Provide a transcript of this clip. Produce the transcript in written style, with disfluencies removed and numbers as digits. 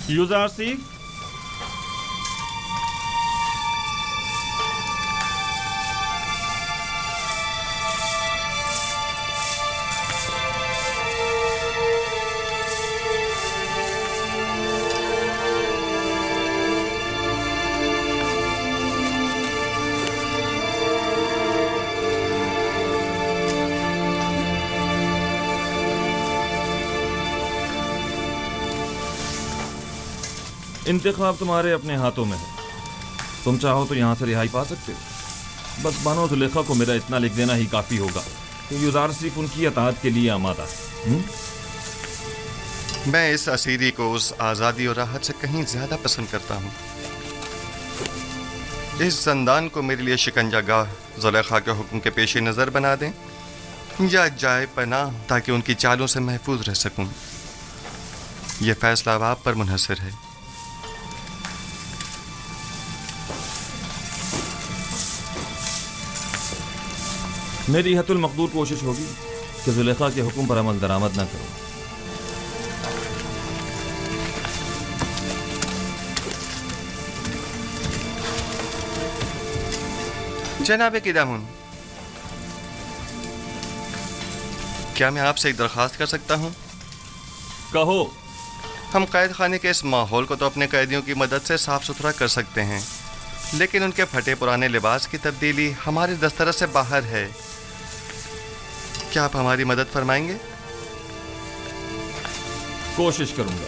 یوزارسی انتخاب تمہارے اپنے ہاتھوں میں ہے. تم چاہو تو یہاں سے رہائی پا سکتے ہو. بس بانو زلیخا کو میرا اتنا لکھ دینا ہی کافی ہوگا کہ یوزارسیف ان کی اطاعت کے لیے آمادہ ہے. میں اس اسیری کو اس آزادی اور راحت سے کہیں زیادہ پسند کرتا ہوں. اس زندان کو میرے لیے شکنجہ گاہ زلیخا کے حکم کے پیش نظر بنا دیں یا جائے پناہ تاکہ ان کی چالوں سے محفوظ رہ سکوں. یہ فیصلہ اب آپ پر منحصر ہے. میری حت المقدور کوشش ہوگی کہ زلیخا کے حکم پر عمل درآمد نہ کرو. جناب قدامون، کیا میں آپ سے ایک درخواست کر سکتا ہوں؟ کہو. ہم قید خانے کے اس ماحول کو تو اپنے قیدیوں کی مدد سے صاف ستھرا کر سکتے ہیں، لیکن ان کے پھٹے پرانے لباس کی تبدیلی ہماری دسترس سے باہر ہے. کیا آپ ہماری مدد فرمائیں گے؟ کوشش کروں گا.